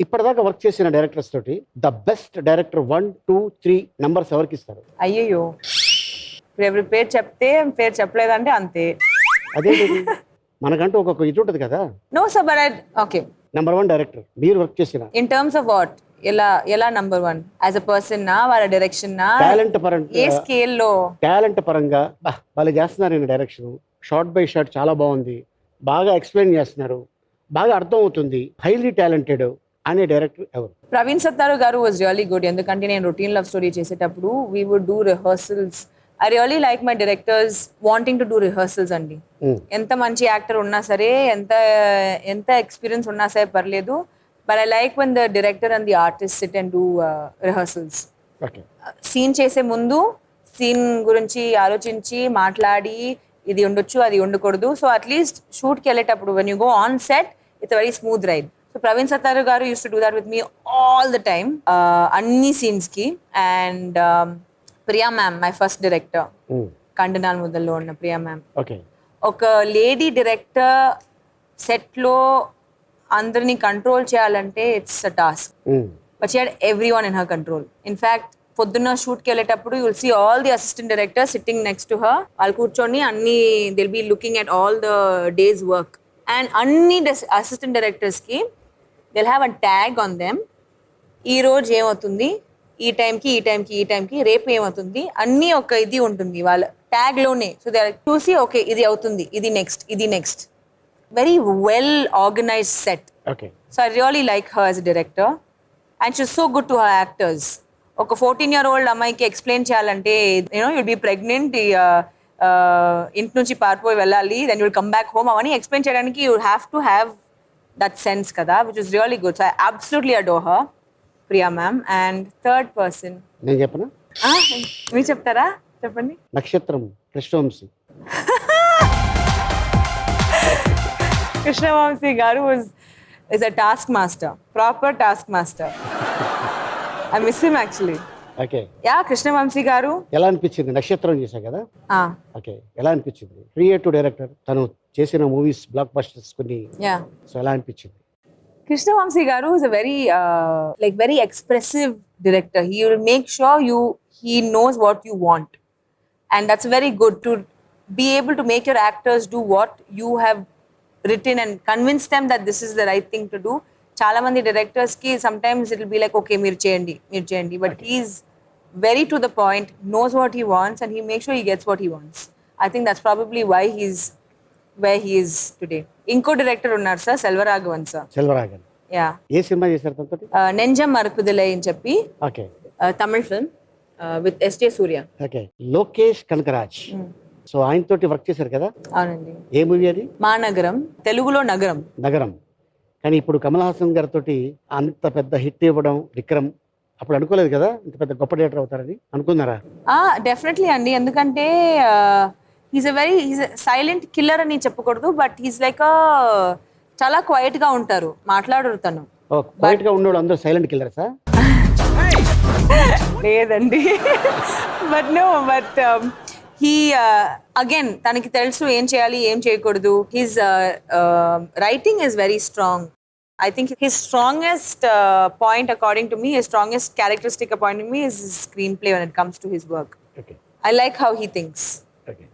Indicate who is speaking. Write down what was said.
Speaker 1: ఇప్పటిదాకా వర్క్ చేసిన డైరెక్టర్స్ తోటి ద బెస్ట్ డైరెక్టర్ 1, 2, 3 నంబర్స్ ఎవరికి ఇస్తారు?
Speaker 2: అయ్యయ్యో, ఇప్పుడు ఎవరి పేరు చెప్తే పేరు చెప్పలేదంటే అంతే.
Speaker 1: అదేంటి మనకంటూ ఒక్కొక్క ఇది ఉంటుంది కదా.
Speaker 2: No sir, but okay.
Speaker 1: Number 1 director మీరు వర్క్ చేసిన
Speaker 2: ఇన్ టర్మ్స్ ఆఫ్ వాట్? ఎలా నంబర్ 1 యాజ్ అ పర్సన్ నా, వాళ్ళ డైరెక్షన్ నా,
Speaker 1: టాలెంట్
Speaker 2: ఏ
Speaker 1: పరంగా,
Speaker 2: స్కేల్లో?
Speaker 1: టాలెంట్ పరంగా వాళ్ళు చేస్తున్నారు. నేను డైరెక్షన్ షార్ట్ బై షార్ట్ చాలా బాగుంది, బాగా ఎక్స్ప్లెయిన్ చేస్తున్నారు, బాగా అర్థం అవుతుంది, హైలీ టాలెంటెడ్ అనే డైరెక్టర్ ఎవరు?
Speaker 2: ప్రవీణ్ సత్తారు గారు వాజ్ రియలీ గుడ్. ఎందుకంటే నేను రొటీన్ లవ్ స్టోరీ చేసేటప్పుడు we would do rehearsals. I really like my directors wanting to do rehearsals అండి. ఎంత మంచి యాక్టర్ ఉన్నా సరే, ఎంత ఎక్స్పీరియన్స్ ఉన్నా సరే పర్లేదు, but I like when the director and the artist sit and do rehearsals.
Speaker 1: Okay,
Speaker 2: scene చేసే ముందు సీన్ గురించి ఆలోచించి మాట్లాడి ఇది ఉండొచ్చు, అది ఉండకూడదు. సో అట్లీస్ట్ షూట్కి వెళ్ళేటప్పుడు when you go on set it's very smooth ride. So Praveen Sattaru గారు use to do that with me all the time, అన్ని సీన్స్కి. And Priya ma'am, my first director, కండనాల్ ముద్దల్లో ఉన్న ప్రియా మ్యామ్.
Speaker 1: ఓకే,
Speaker 2: ఒక లేడీ డైరెక్టర్ సెట్లో అందరినీ కంట్రోల్ చేయాలంటే it's a task. But she had every one in her control. In fact పొద్దున్న షూట్కి వెళ్ళేటప్పుడు you will see all the assistant director sitting next to her. వాళ్ళు కూర్చొని అన్ని they'll be looking at all the day's work. And అన్ని assistant డైరెక్టర్స్కి they'll have a tag on them. ఈ రోజు ఏమవుతుంది, ఈ టైంకి ఈ టైంకి ఈ టైంకి, రేపు ఏమవుతుంది, అన్నీ ఒక ఇది ఉంటుంది వాళ్ళ ట్యాగ్లోనే. సో దే చూసి ఓకే ఇది అవుతుంది, ఇది నెక్స్ట్, ఇది next. Very well organised set.
Speaker 1: Okay.
Speaker 2: So I really like her as a director and she so good to her actors. ఒక 14-year-old అమ్మాయికి ఎక్స్ప్లెయిన్ చేయాలంటే యుల్ బీ ప్రెగ్నెంట్, ఇంటి నుంచి పారిపోయి వెళ్ళాలి, then you'll come back home, అవన్నీ explain చేయడానికి you have to have that sense కదా, which is really good. So I absolutely adore her, Priya ma'am. And third person
Speaker 1: నేను చెప్పనా?
Speaker 2: మీరు చెప్తారా? చెప్పండి.
Speaker 1: నక్షత్రం కృష్ణవంశీ.
Speaker 2: కృష్ణవంశీ గారు is a taskmaster, proper taskmaster. I miss him actually.
Speaker 1: Okay.
Speaker 2: Yeah, Krishna Vamsi గారు.
Speaker 1: ఎలా అనిపించింది? నక్షత్రం చేశా కదా.
Speaker 2: Ah,
Speaker 1: ఓకే, ఎలా అనిపించింది? క్రియేటివ్ డైరెక్టర్, తను చేసిన మూవీస్ బ్లాక్ బస్టర్స్ కొన్ని.
Speaker 2: yeah.
Speaker 1: సో ఎలా అనిపించింది?
Speaker 2: Krishnavamsi garu is a very expressive director. He will make sure he knows what you want, and that's very good to be able to make your actors do what you have written and convince them that this is the right thing to do. Chala mandi directors ki sometimes it will be like okay meer cheyandi, but he's very to the point, knows what he wants, and he makes sure he gets what he wants. I think that's probably why he's where he is today. ఇంకో director ఉన్నారు sir, Selvaraghavan sir.
Speaker 1: Selvaraghavan.
Speaker 2: Yeah.
Speaker 1: ఏ సినిమా చేశారు తనతో?
Speaker 2: నెంజం మరపుదిలై అని చెప్పి
Speaker 1: okay,
Speaker 2: Tamil film with S J Suryah.
Speaker 1: Okay. Lokesh Kanagaraj. So ఆయనతోటి work చేశారు కదా.
Speaker 2: అవునండి.
Speaker 1: ఏ మూవీ అది?
Speaker 2: మా నగరం, తెలుగులో నగరం.
Speaker 1: నగరం. కానీ ఇప్పుడు కమల్ హాసన్ గారితో అంత పెద్ద హిట్ ఇవ్వడం, విక్రమ్, అప్పుడు అనుకోలేదు కదా ఇంత పెద్ద గొప్ప డైరెక్టర్ అవుతారని. అనుకున్నారా?
Speaker 2: డెఫినెట్లీ అండి. ఎందుకంటే హీస్ సైలెంట్ కిల్లర్ అని చెప్పకూడదు, బట్ హీస్ లైక్ చాలా క్వైట్ గా ఉంటారు, మాట్లాడరు తను.
Speaker 1: క్వైట్ గా ఉండేవాడు అందరూ సైలెంట్ కిల్లర్సా?
Speaker 2: లేదండి. బట్ హీ అగైన్ తనకి తెలుసు ఏం చేయాలి, ఏం చేయకూడదు. His writing is very strong. I think his strongest point, according to me, his strongest characteristic, according to me, is his screenplay when it comes to his work.
Speaker 1: Okay.
Speaker 2: I like how he thinks.
Speaker 1: Okay.